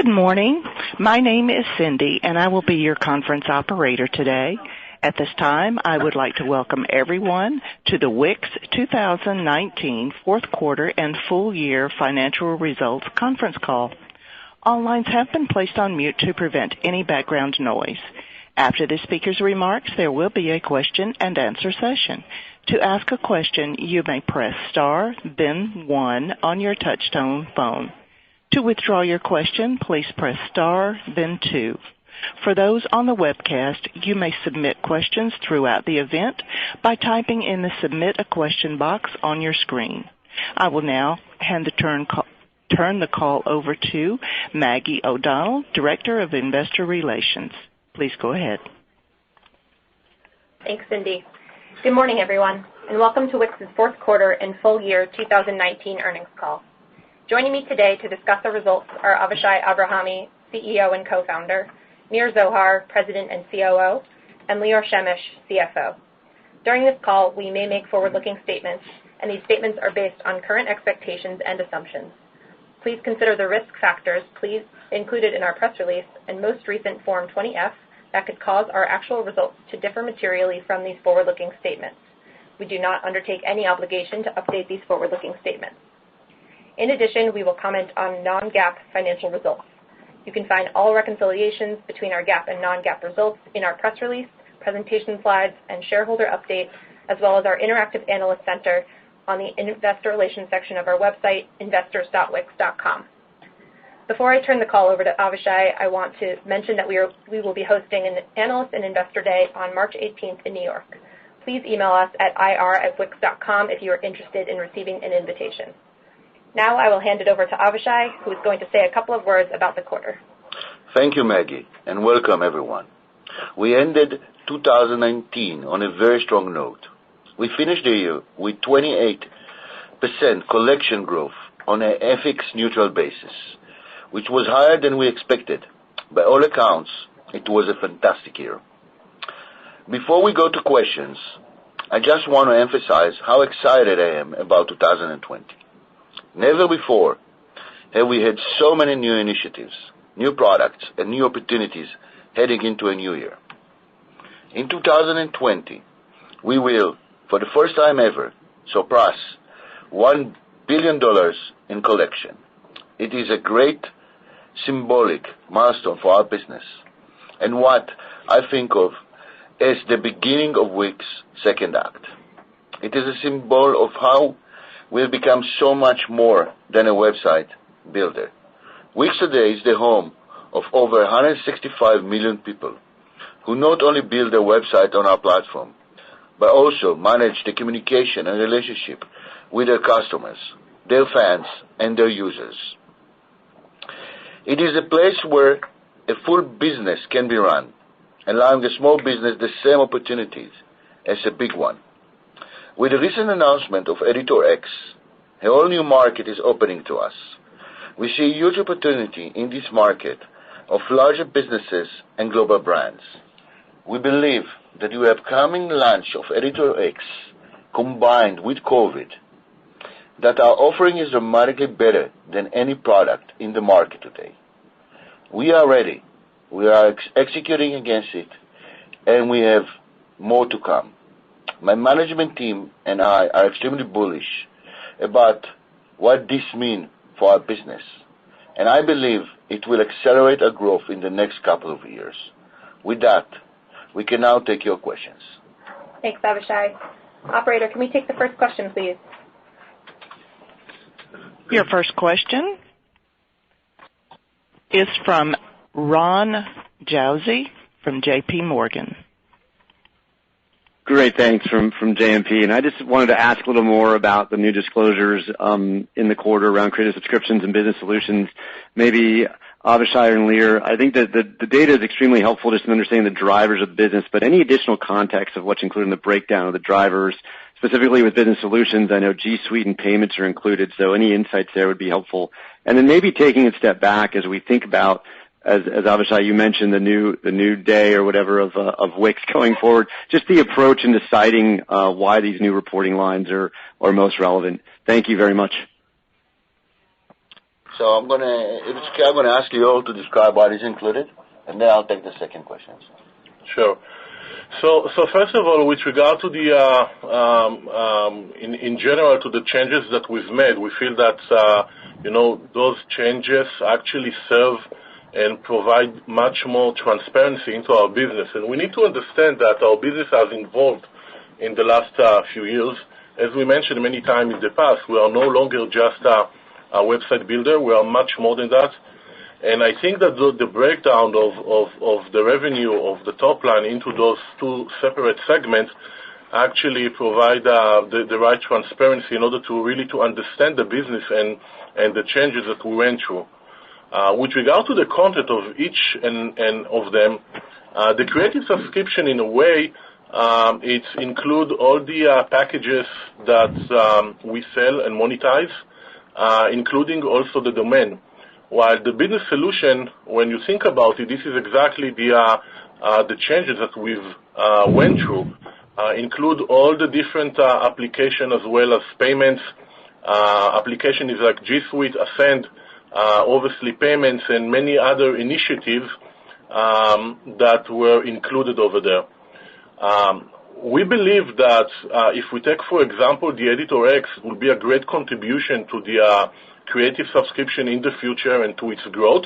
Good morning. My name is Cindy, and I will be your conference operator today. At this time, I would like to welcome everyone to the WIX 2019 fourth quarter and full year financial results conference call. All lines have been placed on mute to prevent any background noise. After the speaker's remarks, there will be a question and answer session. To ask a question, you may press star, then 1 on your touch-tone phone. To withdraw your question, please press star, then 2. For those on the webcast, you may submit questions throughout the event by typing in the Submit a Question box on your screen. I will now turn the call over to Maggie O'Donnell, Director of Investor Relations. Please go ahead. Thanks, Cindy. Good morning, everyone, and welcome to WIX's fourth quarter and full year 2019 earnings call. Joining me today to discuss the results are Avishai Abrahami, CEO and co-founder, Nir Zohar, President and COO, and Lior Shemesh, CFO. During this call, we may make forward-looking statements, and these statements are based on current expectations and assumptions. Please consider the risk factors included in our press release and most recent Form 20-F that could cause our actual results to differ materially from these forward-looking statements. We do not undertake any obligation to update these forward-looking statements. In addition, we will comment on non-GAAP financial results. You can find all reconciliations between our GAAP and non-GAAP results in our press release, presentation slides, and shareholder update, as well as our Interactive Analyst Center on the Investor Relations section of our website, investors.wix.com. Before I turn the call over to Avishai, I want to mention that we will be hosting an Analyst and Investor Day on March 18th in New York. Please email us at ir@wix.com if you are interested in receiving an invitation. Now I will hand it over to Avishai, who is going to say a couple of words about the quarter. Thank you, Maggie, and welcome everyone. We ended 2019 on a very strong note. We finished the year with 28% collection growth on an FX-neutral basis, which was higher than we expected. By all accounts, it was a fantastic year. Before we go to questions, I just want to emphasize how excited I am about 2020. Never before have we had so many new initiatives, new products, and new opportunities heading into a new year. In 2020, we will, for the first time ever, surpass $1 billion in collection. It is a great symbolic milestone for our business and what I think of as the beginning of WIX's second act. It is a symbol of how we've become so much more than a website builder. WIX today is the home of over 165 million people who not only build their website on our platform, but also manage the communication and relationship with their customers, their fans, and their users. It is a place where a full business can be run, allowing a small business the same opportunities as a big one. With the recent announcement of Editor X, a whole new market is opening to us. We see a huge opportunity in this market of larger businesses and global brands. We believe that the upcoming launch of Editor X, combined with COVID, that our offering is dramatically better than any product in the market today. We are ready. We are executing against it, and we have more to come. My management team and I are extremely bullish about what this means for our business, and I believe it will accelerate our growth in the next couple of years. With that, we can now take your questions. Thanks, Avishai. Operator, can we take the first question, please? Your first question is from Ron Josey from J.P. Morgan. Great, thanks, from JMP. And I just wanted to ask a little more about the new disclosures in the quarter around creative subscriptions and business solutions. Maybe Avishai and Lior, I think that the data is extremely helpful just in understanding the drivers of the business, but any additional context of what's included in the breakdown of the drivers, specifically with business solutions, I know G Suite and payments are included, so any insights there would be helpful. And then maybe taking a step back as we think about, as Avishai, you mentioned the new day or whatever of WIX going forward, just the approach in deciding why these new reporting lines are most relevant. Thank you very much. So I'm going to ask you all to describe what is included, and then I'll take the second question. Sure. So first of all, with regard to the, in general, to the changes that we've made, we feel that, those changes actually serve and provide much more transparency into our business. And we need to understand that our business has evolved in the last few years. As we mentioned many times in the past, we are no longer just a website builder. We are much more than that. And I think that the breakdown of the revenue of the top line into those two separate segments actually provide the right transparency in order to really to understand the business and the changes that we went through. With regard to the content of each and of them, the creative subscription, in a way, it includes all the packages that we sell and monetize, including also the domain. While the business solution, when you think about it, this is exactly the changes that we've went through, include all the different application as well as payments. Application is like G Suite, Ascend, obviously payments, and many other initiatives that were included over there. We believe that if we take, for example, the Editor X will be a great contribution to the creative subscription in the future and to its growth.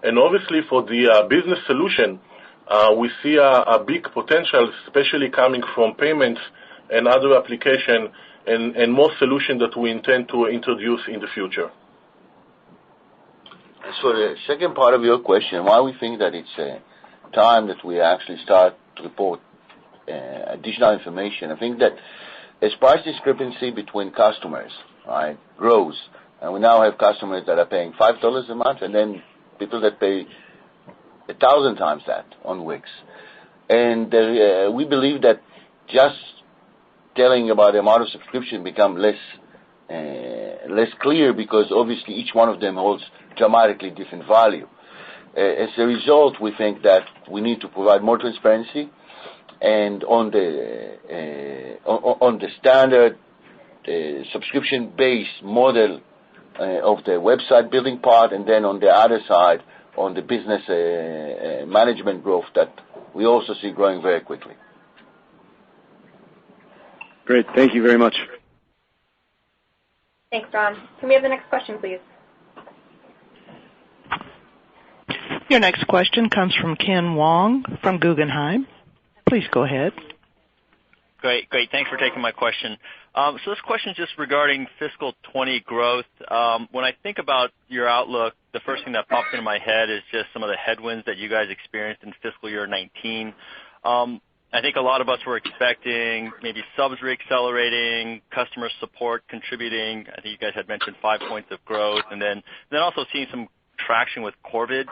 And obviously for the business solution, we see a big potential, especially coming from payments and other application and more solutions that we intend to introduce in the future. So the second part of your question, why we think that it's time that we actually start to report additional information. I think that as price discrepancy between customers, right, grows, and we now have customers that are paying $5 a month, and then people that pay 1,000 times that on Wix. And we believe that just telling about the amount of subscription become less clear, because obviously each one of them holds dramatically different value. As a result, we think that we need to provide more transparency, and on the standard subscription-based model of the website building part, and then on the other side, on the business management growth that we also see growing very quickly. Great. Thank you very much. Thanks, Ron. Can we have the next question, please? Your next question comes from Ken Wong from Guggenheim. Please go ahead. Great. Thanks for taking my question. So this question is just regarding fiscal 20 growth. When I think about your outlook, the first thing that pops into my head is just some of the headwinds that you guys experienced in fiscal year 19. I think a lot of us were expecting maybe subs reaccelerating, customer support contributing. I think you guys had mentioned 5 points of growth, and then also seeing some traction with Corvid.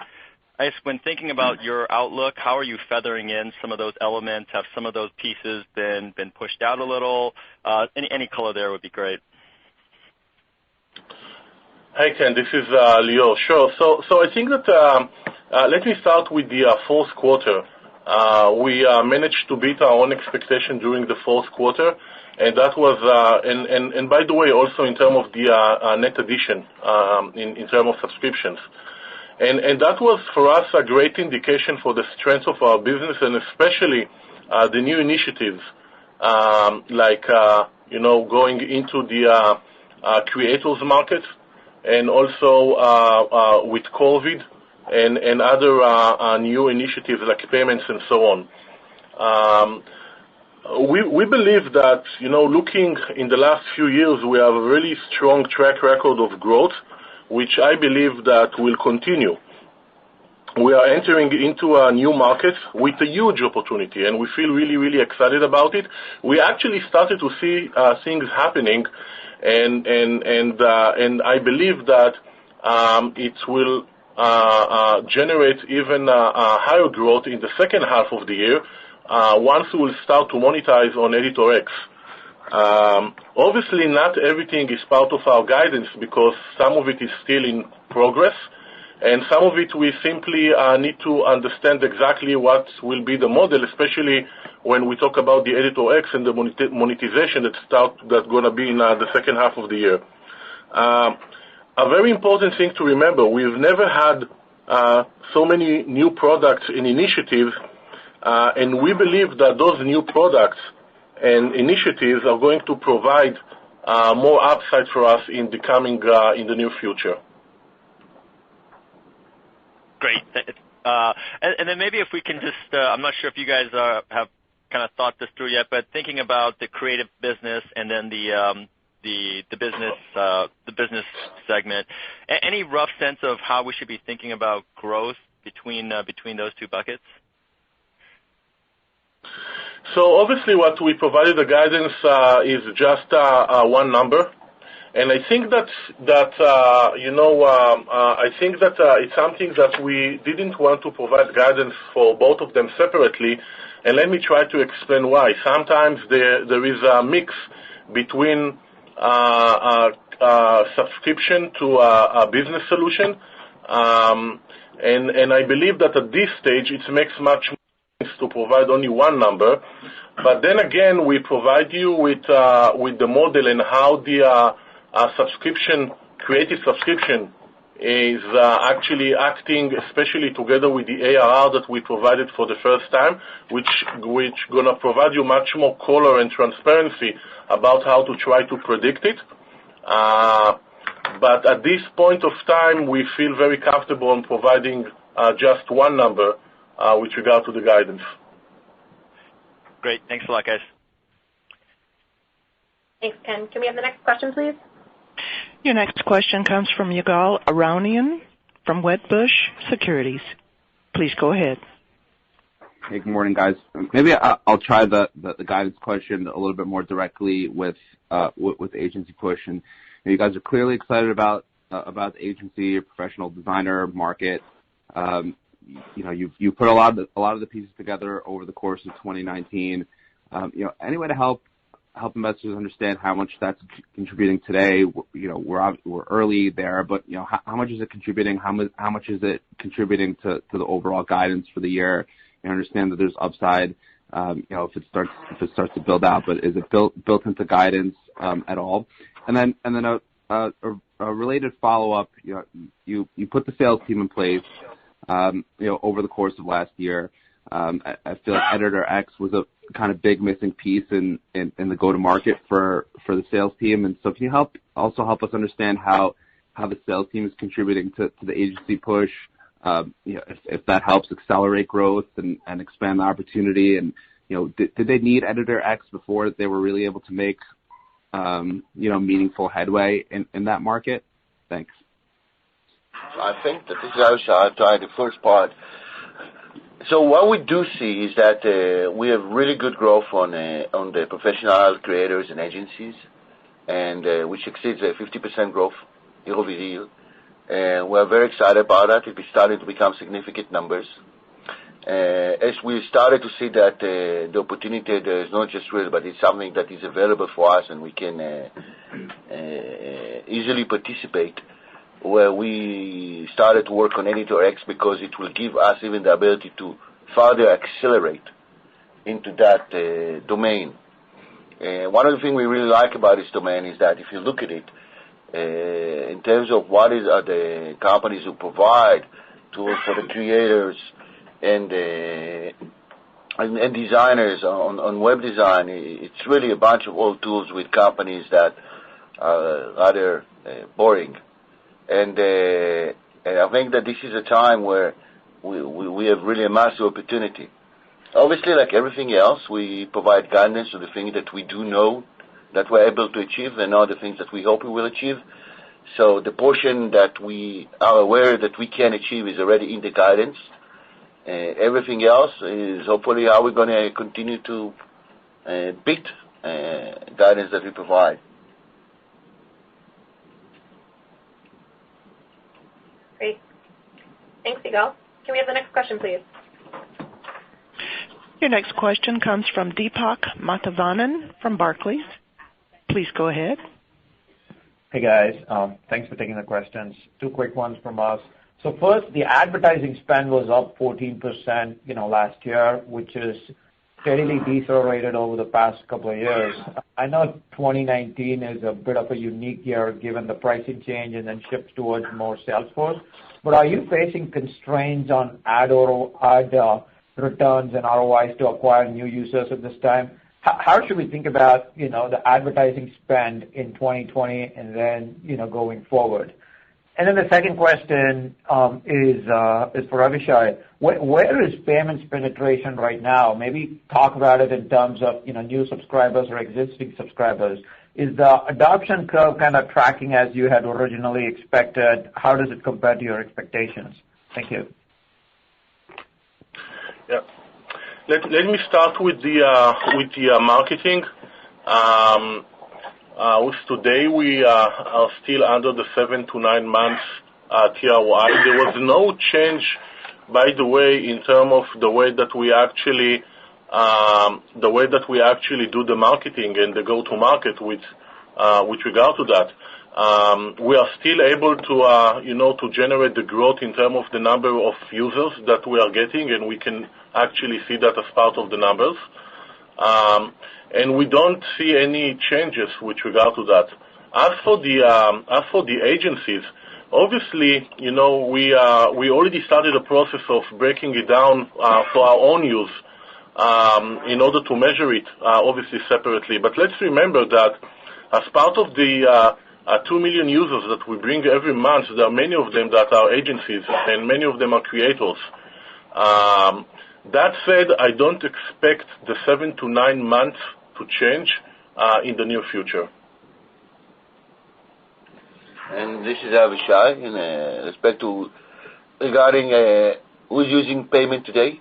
I guess when thinking about your outlook, how are you feathering in some of those elements? Have some of those pieces been pushed out a little? Any color there would be great. Hi, Ken. This is Leo. Sure. So I think that let me start with the fourth quarter. We managed to beat our own expectation during the fourth quarter, and that was and by the way, also in terms of the net addition in terms of subscriptions. And that was for us a great indication for the strength of our business, and especially the new initiatives like going into the creators market, and also with COVID and other new initiatives like payments and so on. We believe that looking in the last few years, we have a really strong track record of growth, which I believe that will continue. We are entering into a new market with a huge opportunity, and we feel really, really excited about it. We actually started to see things happening, and I believe that it will generate even higher growth in the second half of the year once we will start to monetize on Editor X. Obviously, not everything is part of our guidance, because some of it is still in progress, and some of it we simply need to understand exactly what will be the model, especially when we talk about the Editor X and the monetization that's going to be in the second half of the year. a very important thing to remember, we've never had so many new products and initiatives, and we believe that those new products and initiatives are going to provide more upside for us in the near future. Great. And then maybe if we can just, I'm not sure if you guys have kind of thought this through yet, but thinking about the creative business and then the business segment, any rough sense of how we should be thinking about growth between those two buckets? So obviously what we provided the guidance is just one number. And I think I think that it's something that we didn't want to provide guidance for both of them separately, and let me try to explain why. Sometimes there is a mix between subscription to a business solution, and I believe that at this stage it makes much more sense to provide only one number. But then again, we provide you with the model and how the creative subscription is actually acting, especially together with the ARR that we provided for the first time, which going to provide you much more color and transparency about how to try to predict it. But at this point of time, we feel very comfortable in providing just one number with regard to the guidance. Great. Thanks a lot, guys. Thanks, Ken. Can we have the next question, please? Your next question comes from Yigal Arounian from Wedbush Securities. Please go ahead. Hey, good morning, guys. Maybe I'll try the guidance question a little bit more directly with agency push. And you guys are clearly excited about the agency, your professional designer market. You put a lot of the pieces together over the course of 2019. Any way to help investors understand how much that's contributing today? We're early there, but how much is it contributing? How much is it contributing to the overall guidance for the year? I understand that there's upside, if it starts to build out, but is it built into guidance at all? And then a related follow up. You put the sales team in place. Over the course of last year, I feel like Editor X was a kind of big missing piece in the go-to-market for the sales team. And so can you also help us understand how the sales team is contributing to the agency push, if that helps accelerate growth and expand the opportunity? And, did they need Editor X before they were really able to make, meaningful headway in that market? Thanks. I think that this is Avishai. I'll try the first part. So what we do see is that we have really good growth on the professional creators and agencies, and which exceeds 50% growth year over year. And we're very excited about that. It is starting to become significant numbers. As we started to see that the opportunity there is not just real, but it's something that is available for us and we can easily participate, where we started to work on Editor X because it will give us even the ability to further accelerate into that domain. One of the things we really like about this domain is that if you look at it, in terms of what are the companies who provide tools for the creators and designers on web design, it's really a bunch of old tools with companies that are rather boring. And I think that this is a time where we have really a massive opportunity. Obviously, like everything else, we provide guidance to the things that we do know that we're able to achieve and all the things that we hope we will achieve. So the portion that we are aware that we can achieve is already in the guidance. Everything else is hopefully how we're going to continue to beat guidance that we provide. Great. Thanks, Yigal. Can we have the next question, please? Your next question comes from Deepak Mathivanan from Barclays. Please go ahead. Hey, guys. Thanks for taking the questions. Two quick ones from us. So first, the advertising spend was up 14%, last year, which is steadily decelerated over the past couple of years. I know 2019 is a bit of a unique year given the pricing change and then shift towards more Salesforce. But are you facing constraints on ad returns and ROIs to acquire new users at this time? How should we think about, the advertising spend in 2020 and then, going forward? And then the second question is for Avishai. Where is payments penetration right now? Maybe talk about it in terms of, new subscribers or existing subscribers. Is the adoption curve kind of tracking as you had originally expected? How does it compare to your expectations? Thank you. Yeah. Let me start with the marketing. With today, we are still under the 7 to 9 months TRY. There was no change, by the way, in terms of the way that we actually do the marketing and the go-to-market with regard to that. We are still able to to generate the growth in terms of the number of users that we are getting, and we can actually see that as part of the numbers. And we don't see any changes with regard to that. As for the agencies, obviously, we already started a process of breaking it down for our own use in order to measure it, obviously separately. But let's remember that as part of the 2 million users that we bring every month, there are many of them that are agencies, and many of them are creators. That said, I don't expect the 7 to 9 months to change in the near future. And this is Avishai in respect to regarding who's using payment today.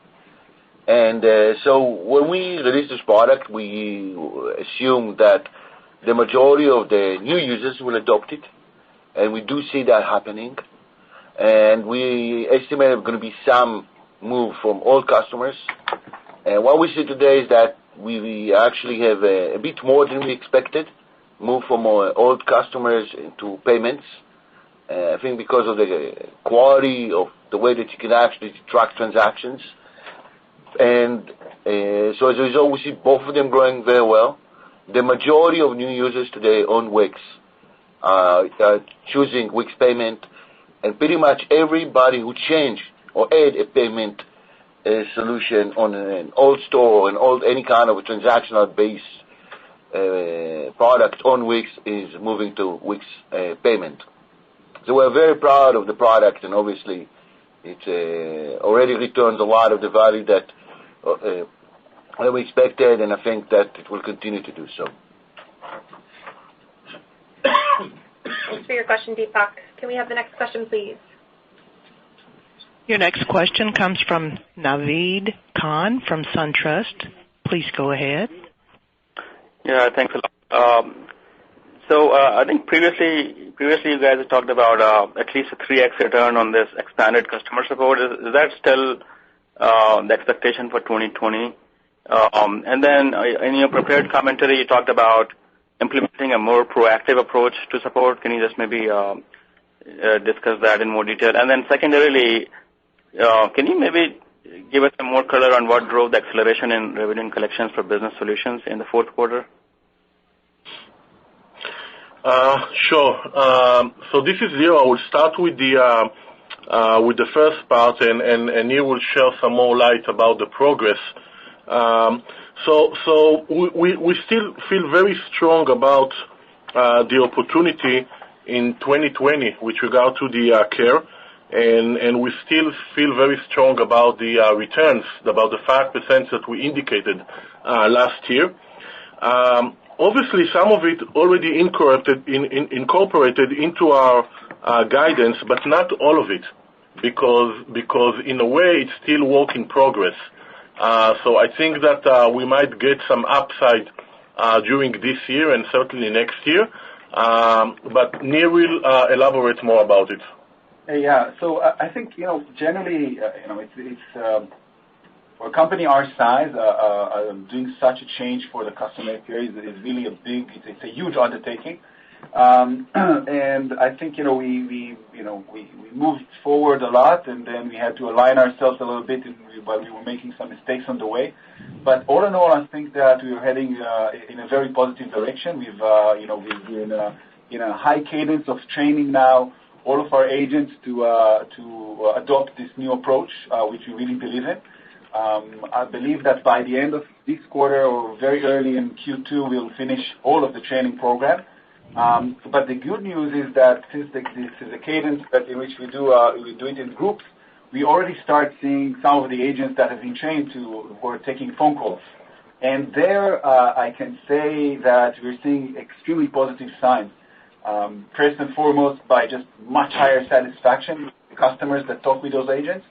And so when we release this product, we assume that the majority of the new users will adopt it, and we do see that happening. And we estimate there's going to be some move from old customers. And what we see today is that we actually have a bit more than we expected, move from old customers into payments. I think because of the quality of the way that you can actually track transactions. And so as a result, we see both of them growing very well. The majority of new users today on WIX are choosing WIX payment, and pretty much everybody who changed or add a payment solution on an old store or any kind of a transactional based product on WIX is moving to WIX payment. So we're very proud of the product, and obviously it already returns a lot of the value that we expected, and I think that it will continue to do so. Thanks for your question, Deepak. Can we have the next question, please? Your next question comes from Naveed Khan from SunTrust. Please go ahead. Yeah, thanks a lot. So I think previously you guys have talked about at least a 3x return on this expanded customer support. Is that still the expectation for 2020? And then in your prepared commentary, you talked about implementing a more proactive approach to support. Can you just maybe discuss that in more detail? And then secondarily, can you maybe give us some more color on what drove the acceleration in revenue and collections for business solutions in the fourth quarter? Sure. So this is Leo. I will start with the first part, and he will share some more light about the progress. So we still feel very strong about the opportunity in 2020 with regard to the care, and we still feel very strong about the returns, about the 5% that we indicated last year. Obviously, some of it already incorporated into our guidance, but not all of it, because in a way it's still work in progress. So I think that we might get some upside during this year and certainly next year, but Nir will elaborate more about it. Yeah, so I think, generally, it's for a company our size, doing such a change for the customer experience is really it's a huge undertaking. And I think, we moved forward a lot, and then we had to align ourselves a little bit while we were making some mistakes on the way. But all in all, I think that we are heading in a very positive direction. We're in a high cadence of training now all of our agents to adopt this new approach, which we really believe in. I believe that by the end of this quarter or very early in Q2, we'll finish all of the training program. But the good news is that since this is a cadence in which we do it in groups, we already start seeing some of the agents that have been trained who are taking phone calls. And there, I can say that we're seeing extremely positive signs. First and foremost, by just much higher satisfaction, customers that talk with those agents,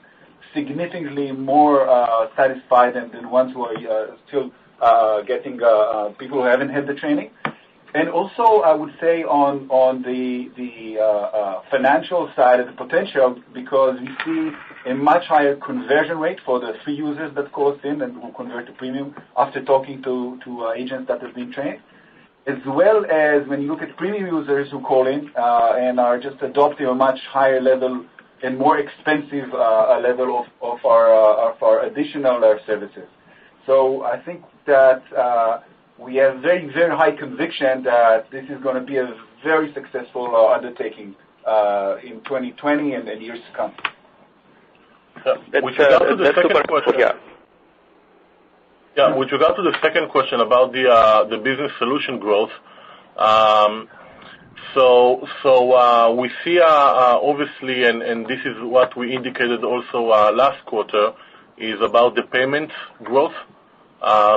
significantly more satisfied than ones who are still getting people who haven't had the training. And also, I would say on the financial side of the potential, because we see a much higher conversion rate for the free users that call us in and who convert to premium after talking to agents that have been trained, as well as when you look at premium users who call in and are just adopting a much higher level and more expensive level of our additional services. So I think that we have very, very high conviction that this is going to be a very successful undertaking in 2020 and years to come. With regard to the second question, with regard to the second question about the business solution growth, so we see obviously, and this is what we indicated also last quarter, is about the payment growth.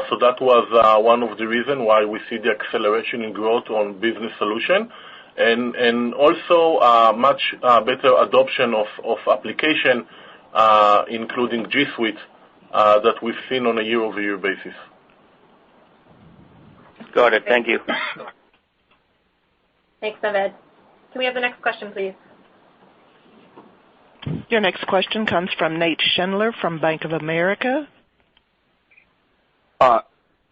So that was one of the reasons why we see the acceleration in growth on business solution, and also much better adoption of application, including G Suite, that we've seen on a year-over-year basis. Got it. Thank you. Thanks, Naved. Can we have the next question, please? Your next question comes from Nate Schindler from Bank of America.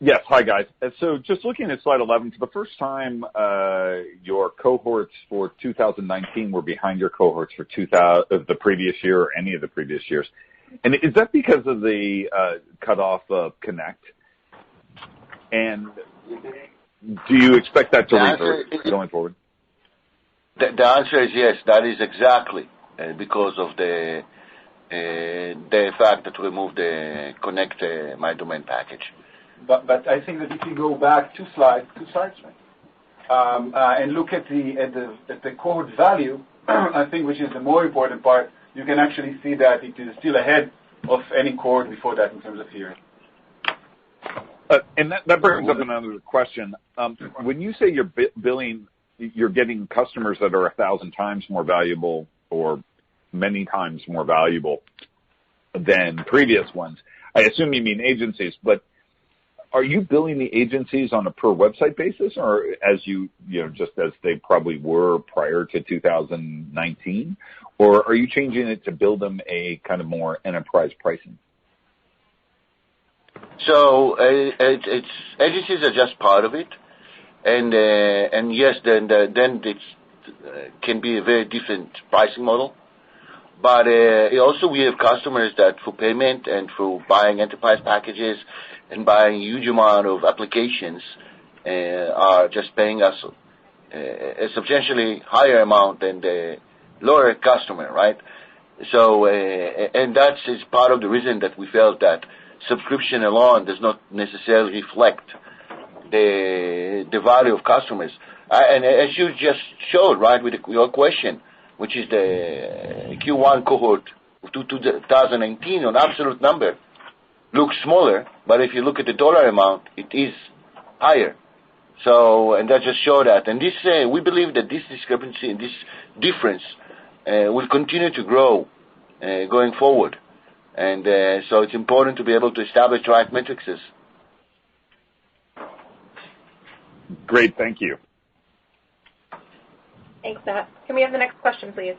Yes. Hi, guys. So just looking at slide 11, for the first time, your cohorts for 2019 were behind your cohorts for the previous year or any of the previous years. And is that because of the cutoff of Connect? And do you expect that to revert going forward? The answer is yes. That is exactly because of the fact that we moved the Connect My Domain package. But I think that if you go back two slides, right, and look at the cohort value, I think which is the more important part, you can actually see that it is still ahead of any cohort before that in terms of year. And that brings up another question. When you say you're billing, you're getting customers that are 1,000 times more valuable or many times more valuable than previous ones, I assume you mean agencies, but are you billing the agencies on a per website basis, or as just as they probably were prior to 2019, or are you changing it to build them a kind of more enterprise pricing? So it's agencies are just part of it, and yes, then it can be a very different pricing model. But also we have customers that for payment and for buying enterprise packages and buying a huge amount of applications are just paying us a substantially higher amount than the lower customer, right? So, and that is part of the reason that we felt that subscription alone does not necessarily reflect the value of customers. And as you just showed, right, with your question, which is the Q1 cohort of 2019 on absolute number, looks smaller, but if you look at the dollar amount, it is higher. So, and that just showed that. And this, we believe that this discrepancy and this difference will continue to grow going forward. And so it's important to be able to establish the right metrics. Great, thank you. Thanks, Matt. Can we have the next question, please?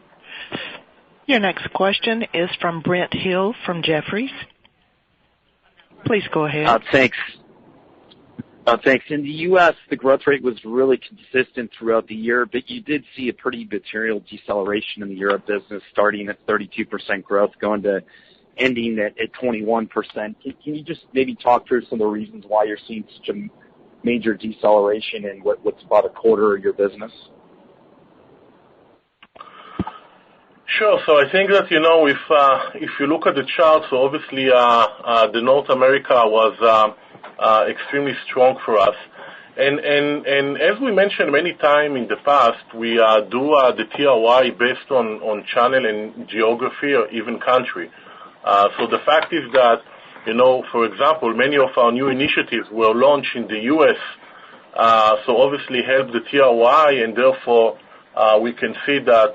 Your next question is from Brent Hill from Jefferies. Please go ahead. Thanks. Thanks. In the U.S., the growth rate was really consistent throughout the year, but you did see a pretty material deceleration in the Europe business, starting at 32% growth, going to ending at 21%. Can you just maybe talk through some of the reasons why you're seeing such a major deceleration in what's about a quarter of your business? Sure. So I think that, if you look at the chart, so obviously the North America was extremely strong for us. And as we mentioned many times in the past, we do the TRY based on channel and geography or even country. So the fact is that, for example, many of our new initiatives were launched in the U.S., so obviously help the TRY, and therefore we can see that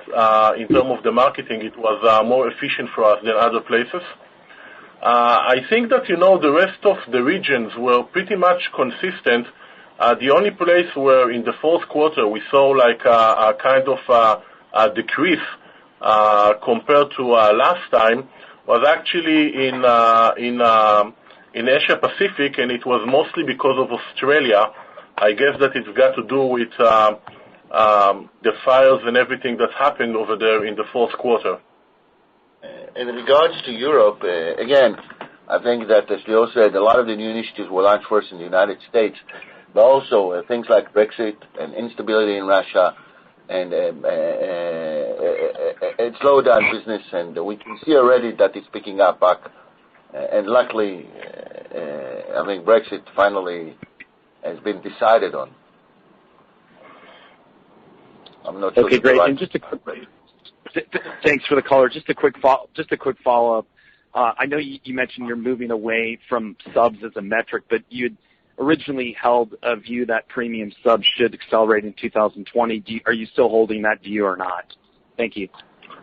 in terms of the marketing, it was more efficient for us than other places. I think that, the rest of the regions were pretty much consistent. The only place where in the fourth quarter we saw like a kind of a decrease compared to last time was actually in Asia Pacific, and it was mostly because of Australia. I guess that it's got to do with the fires and everything that happened over there in the fourth quarter. In regards to Europe, again, I think that, as Leo said, a lot of the new initiatives were launched first in the United States, but also things like Brexit and instability in Russia and it slowed down business, and we can see already that it's picking up back. And luckily, I think Brexit finally has been decided on. I'm not sure. Okay, great. And just a quick, thanks for the caller. Just a quick follow-up. I know you mentioned you're moving away from subs as a metric, but you'd originally held a view that premium subs should accelerate in 2020. Are you still holding that view or not? Thank you.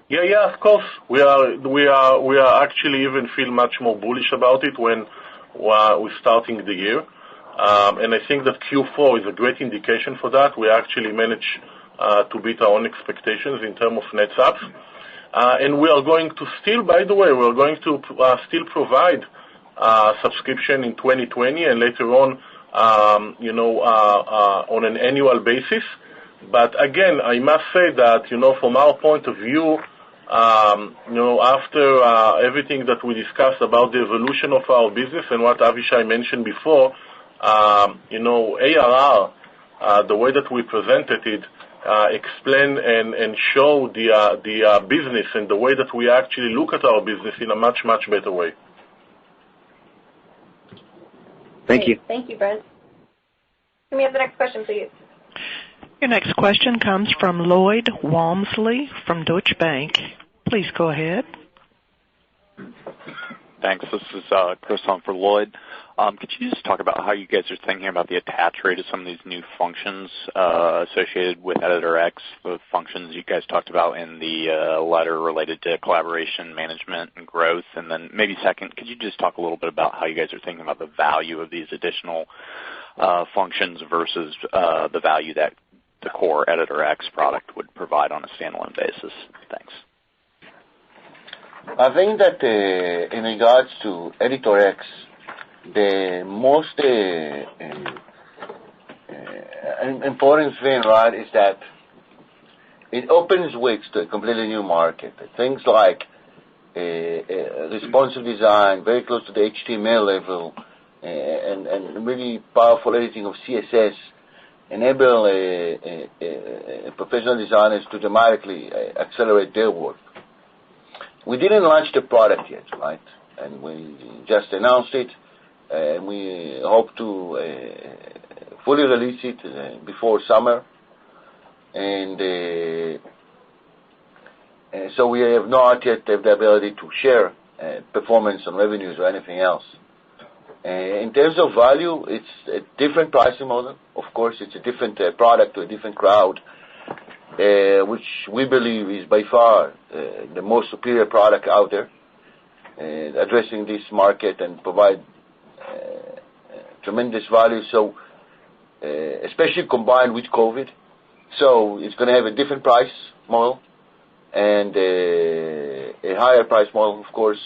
Yeah, of course. We are actually even feel much more bullish about it when we're starting the year. And I think that Q4 is a great indication for that. We actually managed to beat our own expectations in terms of net subs. And we are going to still, by the way, we're going to still provide subscription in 2020 and later on, on an annual basis. But again, I must say that, from our point of view, after everything that we discussed about the evolution of our business and what Avishai mentioned before, ARR, the way that we presented it, explain and show the business and the way that we actually look at our business in a much, much better way. Thank you. Thank you, Brent. Can we have the next question, please? Your next question comes from Lloyd Walmsley from Deutsche Bank. Please go ahead. Thanks. This is Chris on for Lloyd. Could you just talk about how you guys are thinking about the attach rate of some of these new functions associated with EditorX, the functions you guys talked about in the letter related to collaboration, management, and growth? And then maybe second, could you just talk a little bit about how you guys are thinking about the value of these additional functions versus the value that the core EditorX product would provide on a standalone basis? Thanks. I think that in regards to EditorX, the most important thing, right, is that it opens WIX to a completely new market. Things like responsive design, very close to the HTML level, and really powerful editing of CSS, enable professional designers to dramatically accelerate their work. We didn't launch the product yet, right? And we just announced it. And we hope to fully release it before summer. And so we have not yet have the ability to share performance on revenues or anything else. In terms of value, it's a different pricing model. Of course, it's a different product to a different crowd, which we believe is by far the most superior product out there, addressing this market and provide tremendous value. So, especially combined with COVID, so it's going to have a different price model and a higher price model, of course.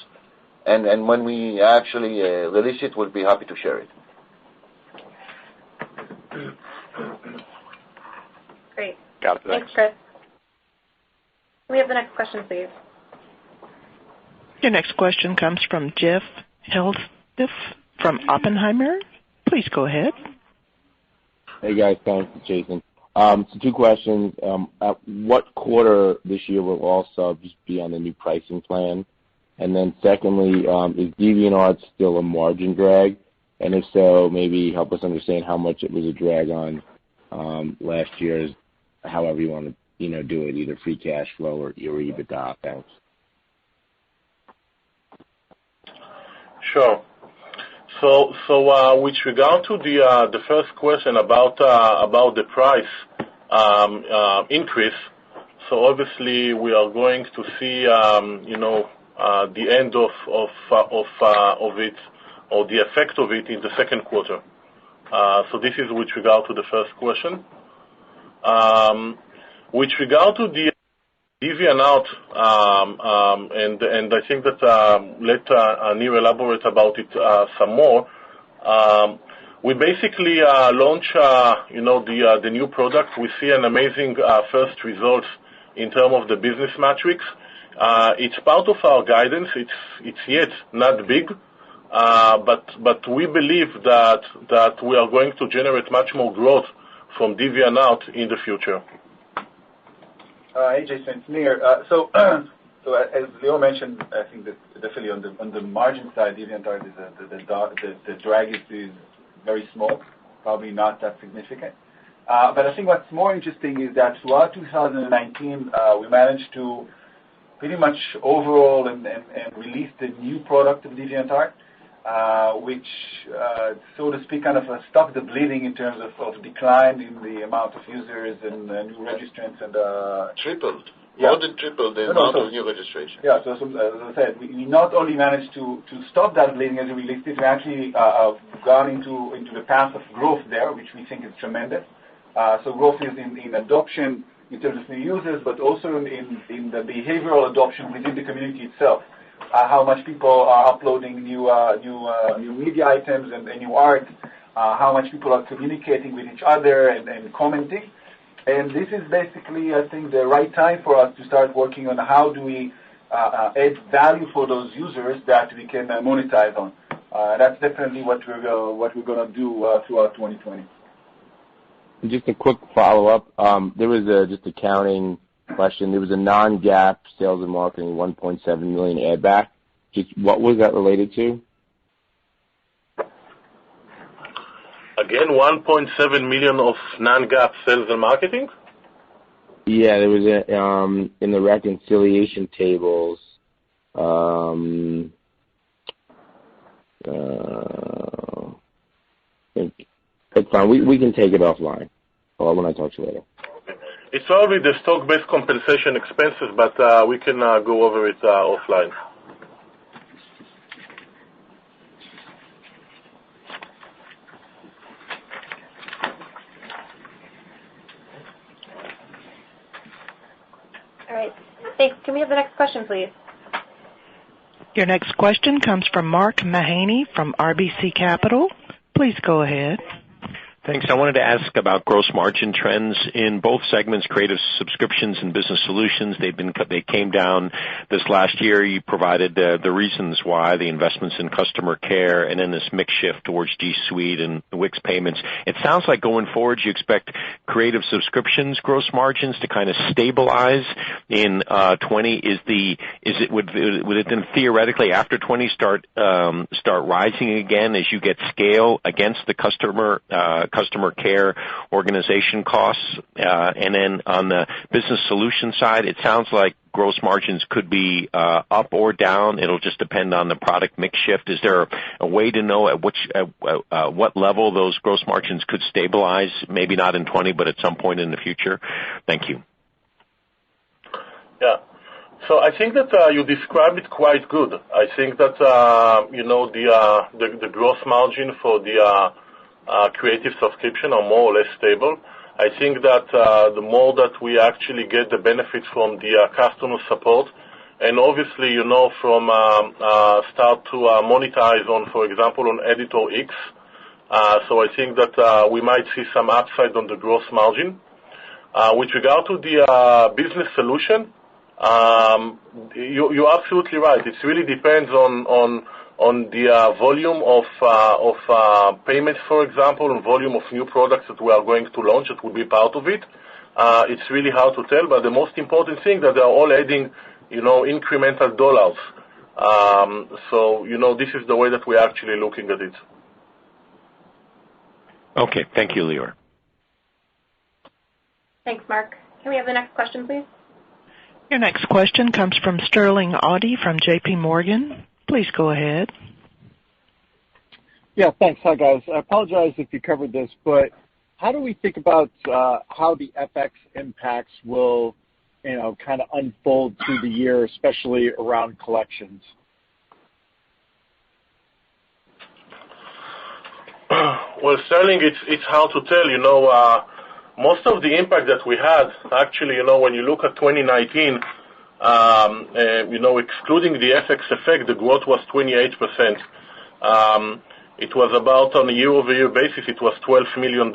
And when we actually release it, we'll be happy to share it. Great. Got it. Thanks, Chris. Can we have the next question, please? Your next question comes from Jeff Helstiff from Oppenheimer. Please go ahead. Hey, guys. Thanks. It's Jason. So two questions. At what quarter this year will all subs be on the new pricing plan? And then secondly, is DeviantArt still a margin drag? And if so, maybe help us understand how much it was a drag on last year's, however you want to do it, either free cash flow or EBITDA. Thanks. Sure. So with regard to the first question about the price increase, so obviously we are going to see the end of it, or the effect of it, in the second quarter. So this is with regard to the first question. With regard to the DeviantArt, and I think that let Nir elaborate about it some more. We basically launch the new product. We see an amazing first results in terms of the business metrics. It's part of our guidance. It's yet not big, but we believe that we are going to generate much more growth from DeviantArt in the future. Hey, Jason, it's Nir. So as Leo mentioned, I think that definitely on the margin side, DeviantArt is the drag is very small, probably not that significant. But I think what's more interesting is that throughout 2019, we managed to pretty much overall and release the new product of DeviantArt, which, so to speak, kind of stopped the bleeding in terms of decline in the amount of users and new registrants and tripled. Yeah. More than tripled the amount of new registrations. Yeah, so as I said, we not only managed to stop that bleeding as we released it, we actually gone into the path of growth there, which we think is tremendous. So growth is in adoption in terms of new users, but also in the behavioral adoption within the community itself. How much people are uploading new media items and new art, how much people are communicating with each other and commenting. And this is basically, I think, the right time for us to start working on how do we add value for those users that we can monetize on. That's definitely what we're going to do throughout 2020. Just a quick follow-up. There was just accounting question. There was a non-GAAP sales and marketing 1.7 million add back. Just what was that related to? Again, 1.7 million of non-GAAP sales and marketing? Yeah, there was in the reconciliation tables. It's fine. We can take it offline when I talk to you later. It's probably the stock-based compensation expenses, but we can go over it offline. All right. Thanks. Can we have the next question, please? Your next question comes from Mark Mahaney from RBC Capital. Please go ahead. Thanks. I wanted to ask about gross margin trends in both segments, creative subscriptions and business solutions. They came down this last year. You provided the reasons why, the investments in customer care, and then this mix shift towards G Suite and WIX payments. It sounds like going forward you expect creative subscriptions gross margins to kind of stabilize in 20. Would it then theoretically after 20 start rising again as you get scale against the customer care organization costs? And then on the business solution side, it sounds like gross margins could be up or down. It'll just depend on the product mix shift. Is there a way to know at what level those gross margins could stabilize? Maybe not in 20, but at some point in the future. Thank you. Yeah. So I think that you described it quite good. I think that the gross margin for the creative subscription are more or less stable. I think that the more that we actually get the benefit from the customer support, and obviously, from start to monetize on, for example, on Editor X. So I think that we might see some upside on the gross margin. With regard to the business solution, you're absolutely right. It really depends on the volume of payments, for example, and volume of new products that we are going to launch. It will be part of it. It's really hard to tell, but the most important thing that they're all adding, incremental dollars. This is the way that we're actually looking at it. Okay. Thank you, Lior. Thanks, Mark. Can we have the next question, please? Your next question comes from Sterling Auty from J.P. Morgan. Please go ahead. Yeah, thanks. Hi, guys. I apologize if you covered this, but how do we think about how the FX impacts will, kind of unfold through the year, especially around collections? Well, Sterling, it's hard to tell. Most of the impact that we had, actually, when you look at 2019, excluding the FX effect, the growth was 28%. It was about, on a year-over-year basis, it was $12 million.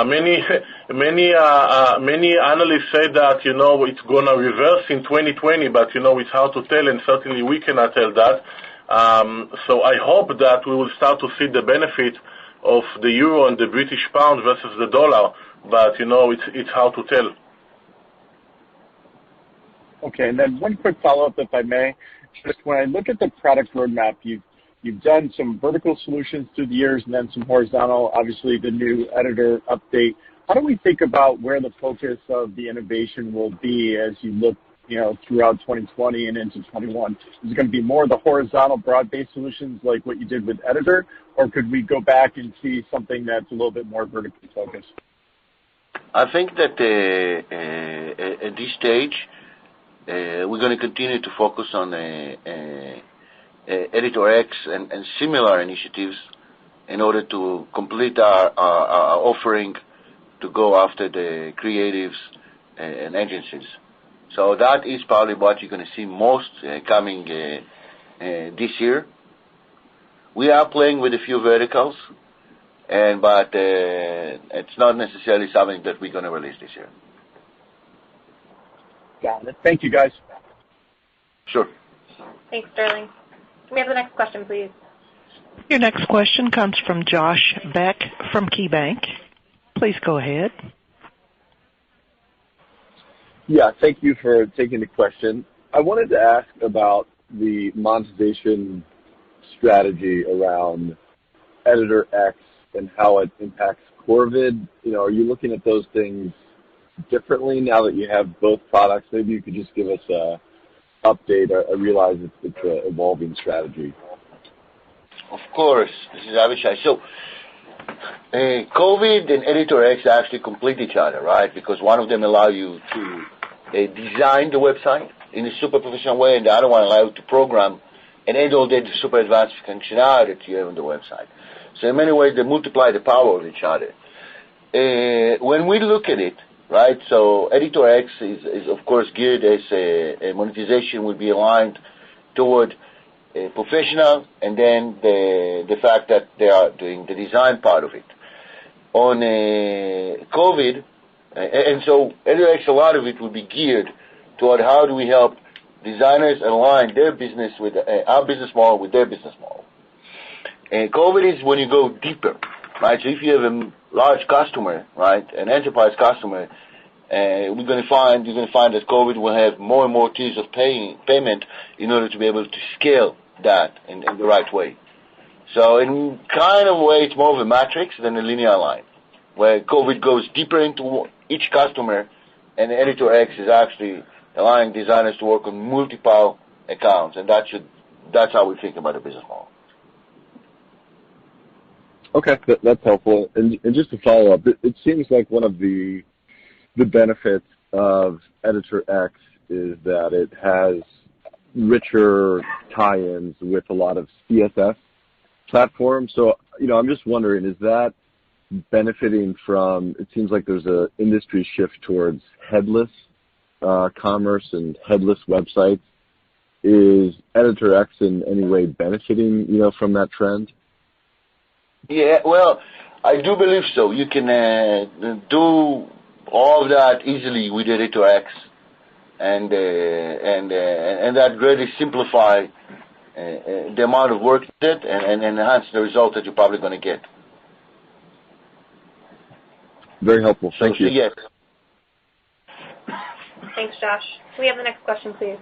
Many analysts say that, it's going to reverse in 2020, but, it's hard to tell, and certainly we cannot tell that. So I hope that we will start to see the benefit of the euro and the British pound versus the dollar, but, it's hard to tell. Okay, and then one quick follow-up, if I may. Just when I look at the product roadmap, you've done some vertical solutions through the years and then some horizontal, obviously the new editor update. How do we think about where the focus of the innovation will be as you look, throughout 2020 and into 21? Is it going to be more of the horizontal broad-based solutions like what you did with editor, or could we go back and see something that's a little bit more vertically focused? I think that at this stage, we're going to continue to focus on Editor X and similar initiatives in order to complete our offering to go after the creatives and agencies. So that is probably what you're going to see most coming this year. We are playing with a few verticals, but it's not necessarily something that we're going to release this year. Got it. Thank you, guys. Sure. Thanks, Sterling. Can we have the next question, please? Your next question comes from Josh Beck from KeyBank. Please go ahead. Yeah, thank you for taking the question. I wanted to ask about the monetization strategy around Editor X and how it impacts Corvid. Are you looking at those things differently now that you have both products? Maybe you could just give us an update. I realize it's an evolving strategy. Of course. This is Avishai. So, Corvid and Editor X actually complete each other, right? Because one of them allow you to design the website in a super professional way, and the other one allow you to program and add all the super advanced functionality that you have on the website. So in many ways, they multiply the power of each other. When we look at it, right, so Editor X is of course geared as a monetization will be aligned toward professional, and then the fact that they are doing the design part of it. On COVID, and so Editor X, a lot of it will be geared toward how do we help designers align their business with our business model with their business model. And COVID is when you go deeper, right? So if you have a large customer, right, an enterprise customer, you're going to find that COVID will have more and more tiers of payment in order to be able to scale that in the right way. So in kind of a way, it's more of a matrix than a linear line, where COVID goes deeper into each customer, and Editor X is actually allowing designers to work on multiple accounts, and that's how we think about the business model. Okay, that's helpful. And just to follow up, it seems like one of the benefits of Editor X is that it has richer tie-ins with a lot of CSS platforms. So, I'm just wondering, is that benefiting from, it seems like there's an industry shift towards headless commerce and headless websites. Is Editor X in any way benefiting, from that trend? Yeah, well, I do believe so. You can do all of that easily with Editor X, and that greatly simplify the amount of work that and enhance the result that you're probably going to get. Very helpful. Thank you. Yes. Thanks, Josh. Can we have the next question, please?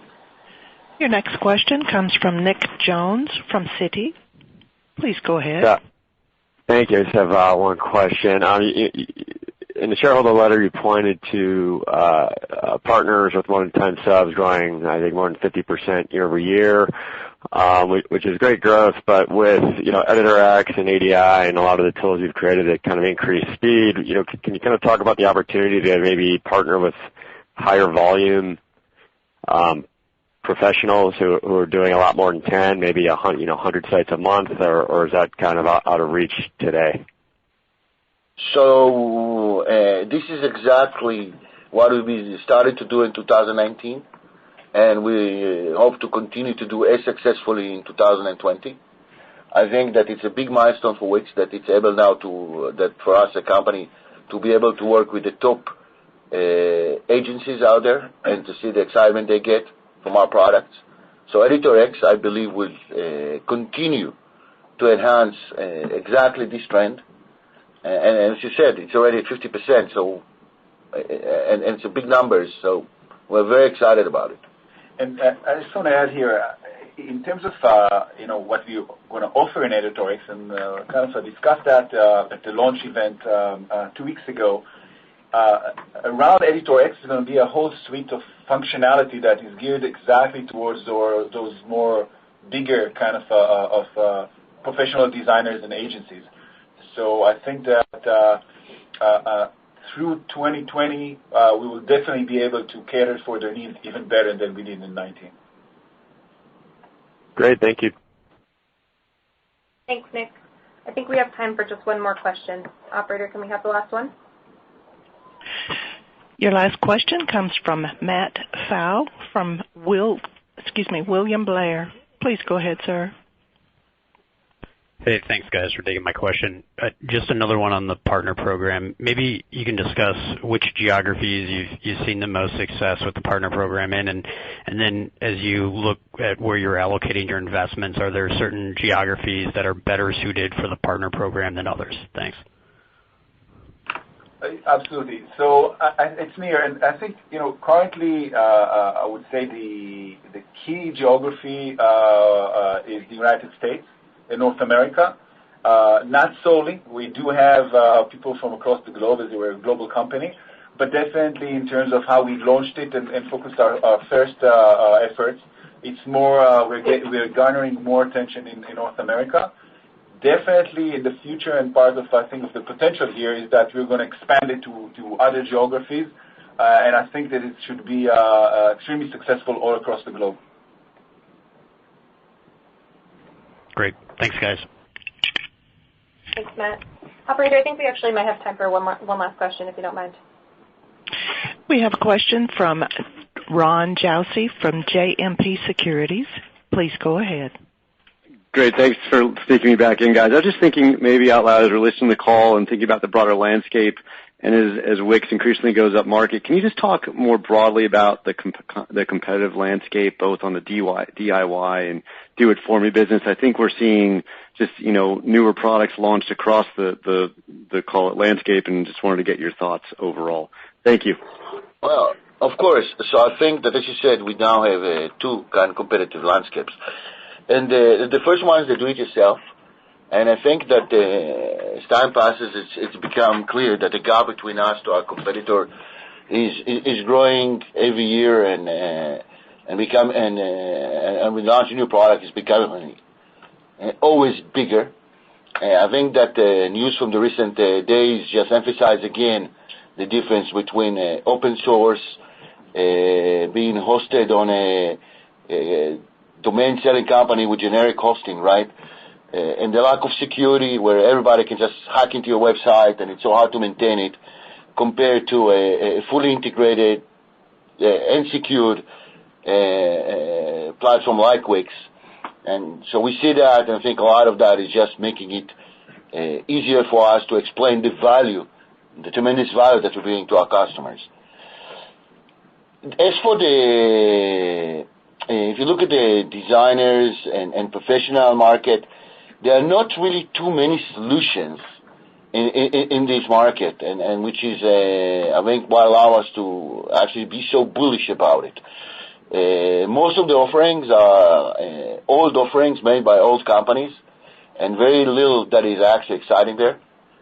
Your next question comes from Nick Jones from Citi. Please go ahead. Yeah. Thank you. I just have one question. In the shareholder letter, you pointed to partners with more than 10 subs growing, I think, more than 50% year over year, which is great growth. But with Editor X and ADI and a lot of the tools you've created that kind of increase speed, can you kind of talk about the opportunity to maybe partner with higher volume professionals who are doing a lot more than 10, maybe 100 sites a month, or is that kind of out of reach today? So this is exactly what we started to do in 2019, and we hope to continue to do as successfully in 2020. I think that it's a big milestone for WIX that it's able now that for us, a company, to be able to work with the top agencies out there and to see the excitement they get from our products. So Editor X, I believe, will continue to enhance exactly this trend. And as you said, it's already at 50%, so and it's a big numbers, so we're very excited about it. And I just want to add here, in terms of what we're going to offer in Editor X, and kind of discussed that at the launch event 2 weeks ago. Around Editor X is going to be a whole suite of functionality that is geared exactly towards those more bigger kind of professional designers and agencies. So I think that through 2020, we will definitely be able to cater for their needs even better than we did in 2019. Great, thank you. Thanks, Nick. I think we have time for just one more question. Operator, can we have the last one? Your last question comes from Matt Pfau from William Blair. Please go ahead, sir. Hey, thanks, guys, for taking my question. Just another one on the partner program. Maybe you can discuss which geographies you've seen the most success with the partner program in, and then as you look at where you're allocating your investments, are there certain geographies that are better suited for the partner program than others? Thanks. Absolutely. So it's Nir, and I think currently I would say the key geography is the United States in North America. Not solely. We do have people from across the globe as we're a global company, but definitely in terms of how we launched it and focused our first efforts, it's more we're garnering more attention in North America. Definitely in the future, and part of I think of the potential here is that we're going to expand it to other geographies, and I think that it should be extremely successful all across the globe. Great. Thanks, guys. Thanks, Matt. Operator, I think we actually might have time for one last question, if you don't mind. We have a question from Ron Josey from JMP Securities. Please go ahead. Great. Thanks for sneaking me back in, guys. I was just thinking maybe out loud as we're listening to the call and thinking about the broader landscape, and as WIX increasingly goes up market, can you just talk more broadly about the competitive landscape, both on the DIY and do-it-for-me business? I think we're seeing just newer products launched across the call it landscape, and just wanted to get your thoughts overall. Thank you. Well, of course. So I think that, as you said, we now have two kind of competitive landscapes. And the first one is the do-it-yourself. And I think that as time passes, it's become clear that the gap between us to our competitor is growing every year, and with launching new product, it's becoming always bigger. I think that the news from the recent days just emphasize again the difference between open source being hosted on a domain selling company with generic hosting, right? And the lack of security where everybody can just hack into your website and it's so hard to maintain it, compared to a fully integrated and secured platform like WIX. And so we see that, and I think a lot of that is just making it easier for us to explain the value, the tremendous value that we bring to our customers. As for if you look at the designers and professional market, there are not really too many solutions in this market, and which is, I think, what allow us to actually be so bullish about it. Most of the offerings are old offerings made by old companies, and very little that is actually exciting there,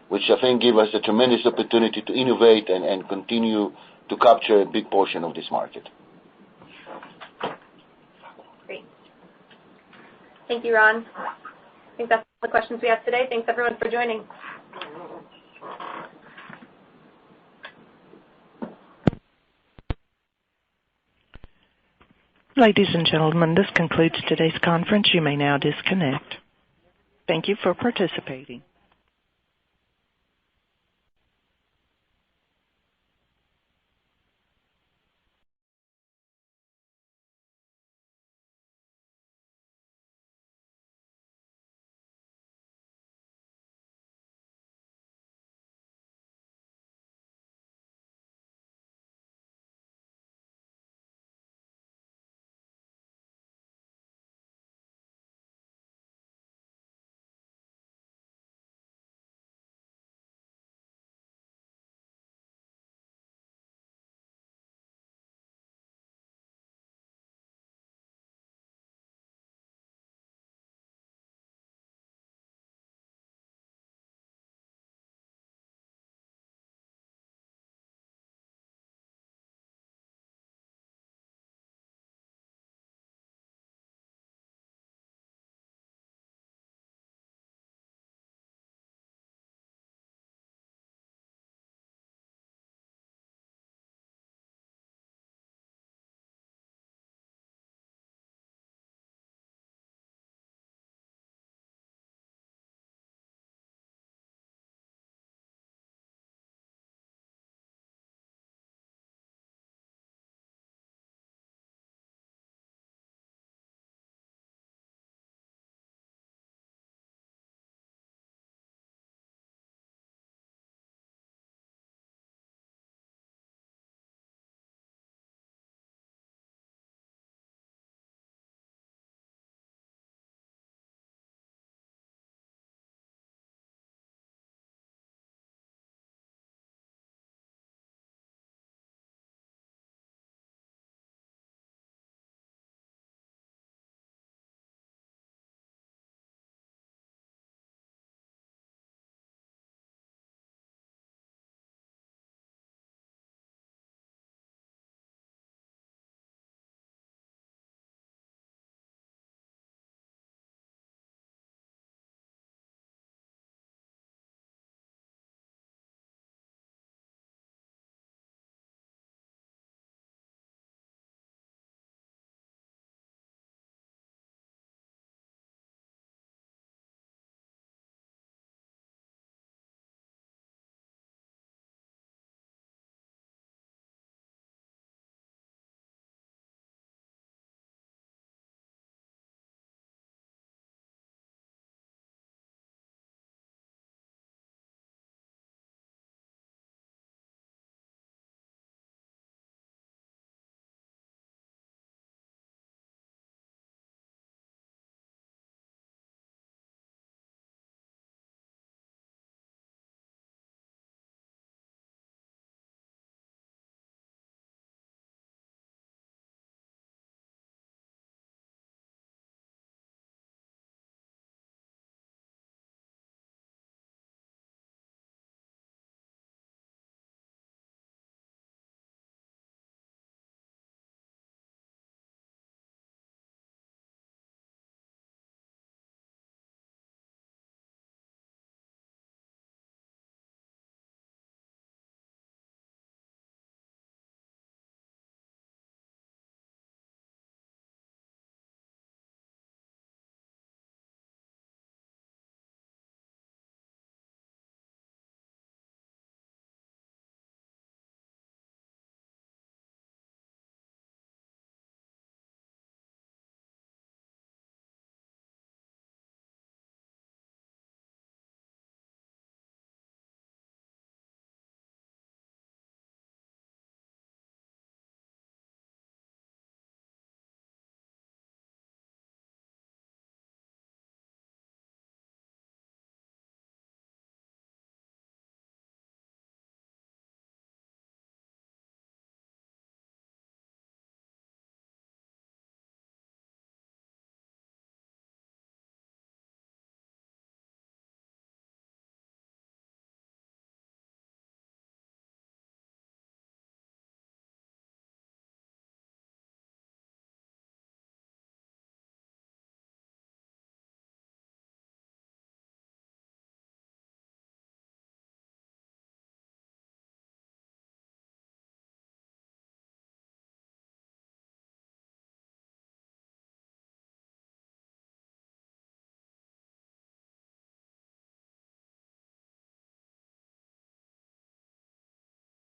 which I think give us a tremendous opportunity to innovate and continue to capture a big portion of this market. Great. Thank you, Ron. I think that's all the questions we have today. Thanks, everyone, for joining. Ladies and gentlemen, this concludes today's conference. You may now disconnect. Thank you for participating.